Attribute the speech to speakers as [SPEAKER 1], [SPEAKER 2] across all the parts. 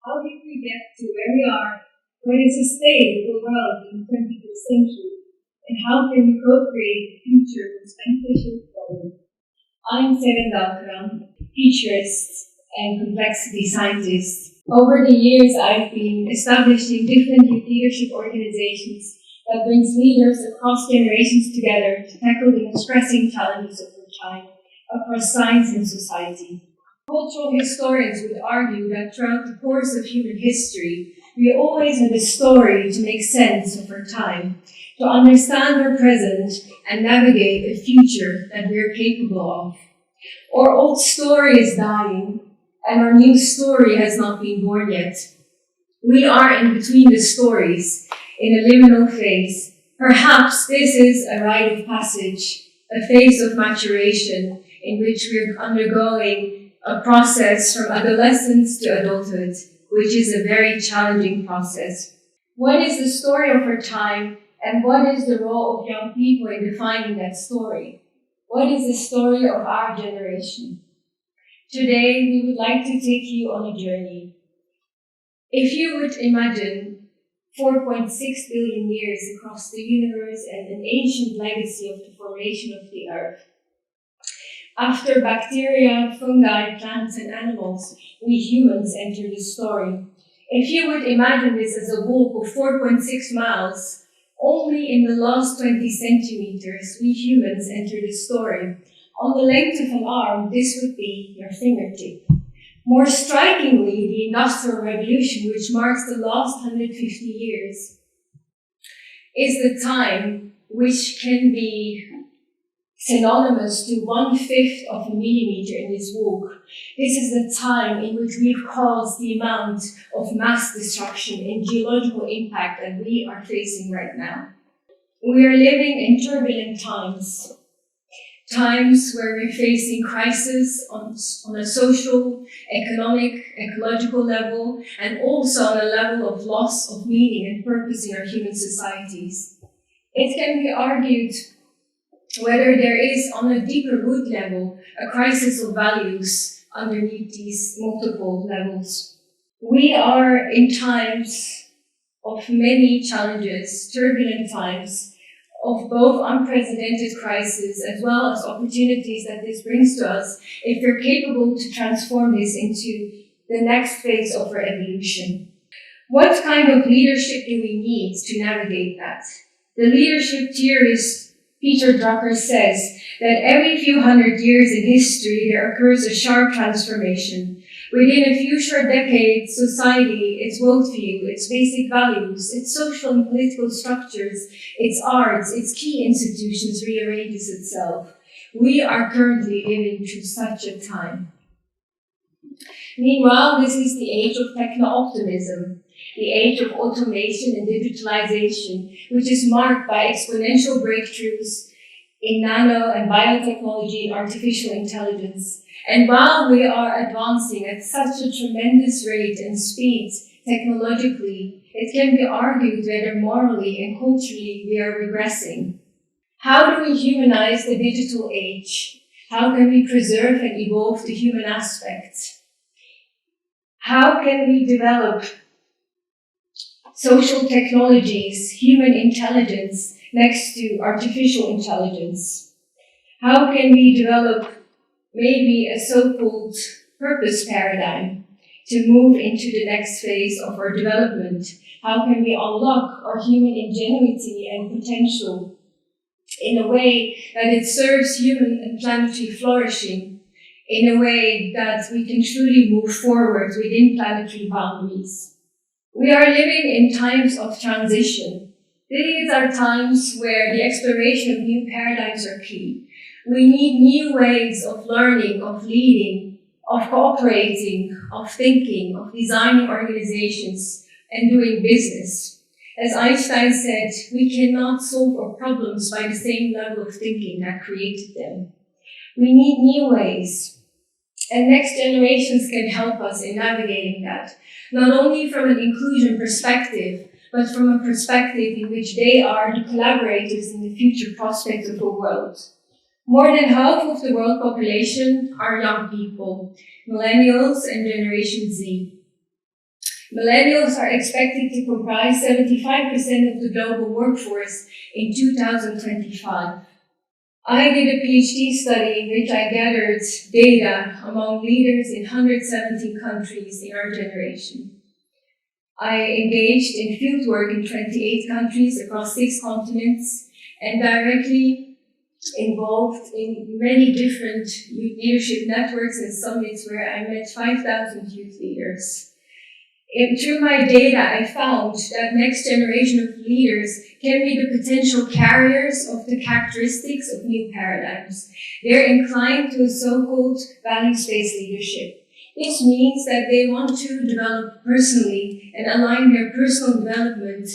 [SPEAKER 1] How did we get to where we are? What is the state of the world in the 21st century? And how can we co-create a future that's beneficial for all? I'm Seren Dalkiran, futurist and complexity scientist. Over the years, I've been establishing different leadership organizations that brings leaders across generations together to tackle the most pressing challenges of our time across science and society. Cultural historians would argue that throughout the course of human history, we always had a story to make sense of our time, to understand our present and navigate a future that we are capable of. Our old story is dying, and our new story has not been born yet. We are in between the stories, in a liminal phase. Perhaps this is a rite of passage, a phase of maturation in which we're undergoing a process from adolescence to adulthood, which is a very challenging process. What is the story of our time, and what is the role of young people in defining that story? What is the story of our generation? Today, we would like to take you on a journey. If you would imagine 4.6 billion years across the universe and an ancient legacy of the formation of the Earth, after bacteria, fungi, plants, and animals, we humans enter the story. If you would imagine this as a walk of 4.6 miles, only in the last 20 centimeters, we humans enter the story. On the length of an arm, this would be your fingertip. More strikingly, the Industrial Revolution, which marks the last 150 years, is the time which can be synonymous to 1/5 of a millimeter in this walk. This is the time in which we've caused the amount of mass destruction and geological impact that we are facing right now. We are living in turbulent times where we're facing crisis on a social, economic, ecological level, and also on a level of loss of meaning and purpose in our human societies. It can be argued whether there is, on a deeper root level, a crisis of values underneath these multiple levels. We are in times of many challenges, turbulent times, of both unprecedented crises as well as opportunities that this brings to us if we're capable to transform this into the next phase of our evolution. What kind of leadership do we need to navigate that? The leadership theorist Peter Drucker says that every few hundred years in history there occurs a sharp transformation. Within a few short decades, society, its worldview, its basic values, its social and political structures, its arts, its key institutions rearranges itself. We are currently living through such a time. Meanwhile, this is the age of techno-optimism, the age of automation and digitalization, which is marked by exponential breakthroughs in nano and biotechnology and artificial intelligence. And while we are advancing at such a tremendous rate and speed technologically, it can be argued whether morally and culturally we are regressing. How do we humanize the digital age? How can we preserve and evolve the human aspect? How can we develop social technologies, human intelligence, next to artificial intelligence? How can we develop maybe a so-called purpose paradigm to move into the next phase of our development? How can we unlock our human ingenuity and potential in a way that it serves human and planetary flourishing, in a way that we can truly move forward within planetary boundaries? We are living in times of transition. These are times where the exploration of new paradigms are key. We need new ways of learning, of leading, of cooperating, of thinking, of designing organizations and doing business. As Einstein said, we cannot solve our problems by the same level of thinking that created them. We need new ways. And next generations can help us in navigating that, not only from an inclusion perspective, but from a perspective in which they are the collaborators in the future prospects of the world. More than half of the world population are young people, millennials and Generation Z. Millennials are expected to comprise 75% of the global workforce in 2025. I did a PhD study in which I gathered data among leaders in 117 countries in our generation. I engaged in fieldwork in 28 countries across 6 continents and directly involved in many different youth leadership networks and summits where I met 5,000 youth leaders. Through my data, I found that next generation of leaders can be the potential carriers of the characteristics of new paradigms. They're inclined to a so-called values-based leadership. This means that they want to develop personally and align their personal development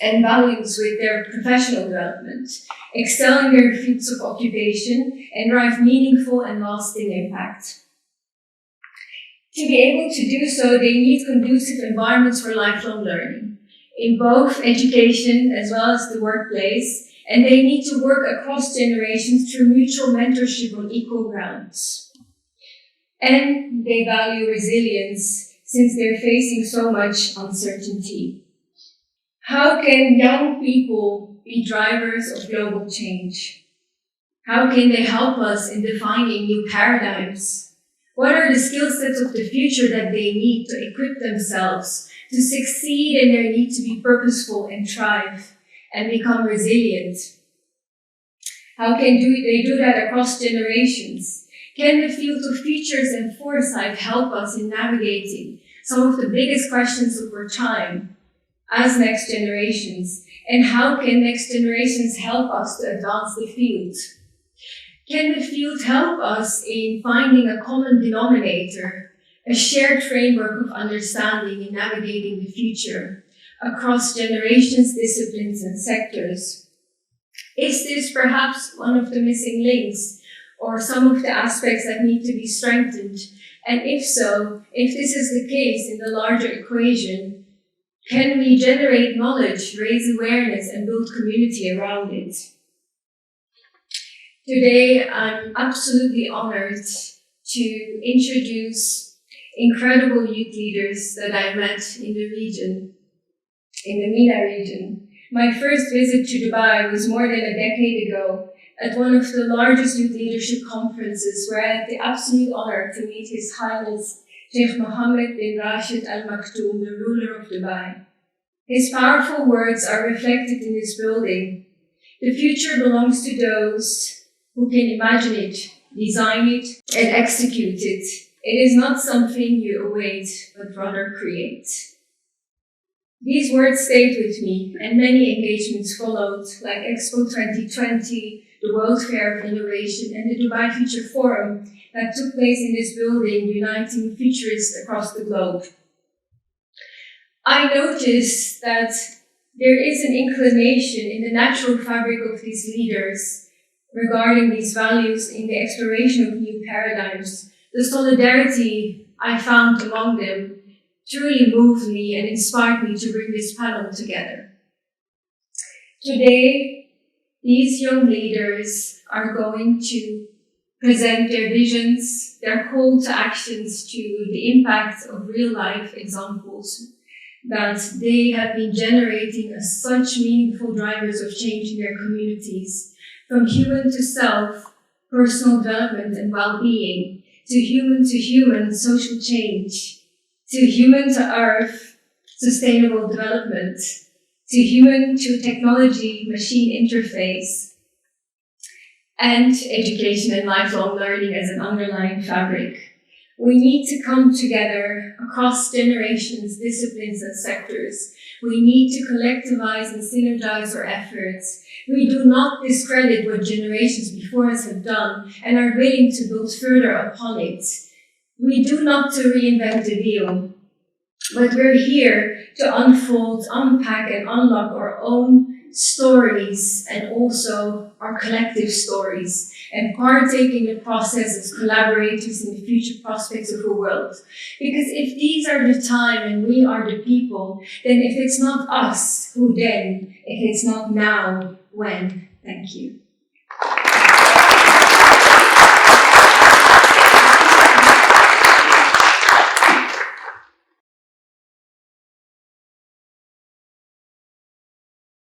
[SPEAKER 1] and values with their professional development, excel in their fields of occupation, and drive meaningful and lasting impact. To be able to do so, they need conducive environments for lifelong learning, in both education as well as the workplace, and they need to work across generations through mutual mentorship on equal grounds. And they value resilience, since they're facing so much uncertainty. How can young people be drivers of global change? How can they help us in defining new paradigms? What are the skill sets of the future that they need to equip themselves to succeed in their need to be purposeful and thrive and become resilient? How can they do that across generations? Can the field of futures and foresight help us in navigating some of the biggest questions of our time as next generations? And how can next generations help us to advance the field? Can the field help us in finding a common denominator, a shared framework of understanding in navigating the future across generations, disciplines, and sectors? Is this perhaps one of the missing links or some of the aspects that need to be strengthened? And if so, if this is the case in the larger equation, can we generate knowledge, raise awareness, and build community around it? Today, I'm absolutely honored to introduce incredible youth leaders that I met in the region, in the MENA region. My first visit to Dubai was more than a decade ago at one of the largest youth leadership conferences where I had the absolute honor to meet His Highness Sheikh Mohammed bin Rashid Al Maktoum, the ruler of Dubai. His powerful words are reflected in this building. The future belongs to those who can imagine it, design it, and execute it. It is not something you await, but rather create. These words stayed with me, and many engagements followed, like Expo 2020, the World Fair of Innovation, and the Dubai Future Forum that took place in this building, uniting futurists across the globe. I noticed that there is an inclination in the natural fabric of these leaders regarding these values in the exploration of new paradigms. The solidarity I found among them truly moved me and inspired me to bring this panel together. Today, these young leaders are going to present their visions, their call to actions to the impact of real-life examples that they have been generating as such meaningful drivers of change in their communities, from human to self, personal development and well-being, to human social change, to human to earth, sustainable development, to human to technology machine interface, and education and lifelong learning as an underlying fabric. We need to come together across generations, disciplines, and sectors. We need to collectivize and synergize our efforts. We do not discredit what generations before us have done and are willing to build further upon it. We do not to reinvent the wheel, but we're here to unfold, unpack, and unlock our own stories and also our collective stories, and partake in the process as collaborators in the future prospects of the world. Because if these are the time and we are the people, then if it's not us, who then? If it's not now, when? Thank you.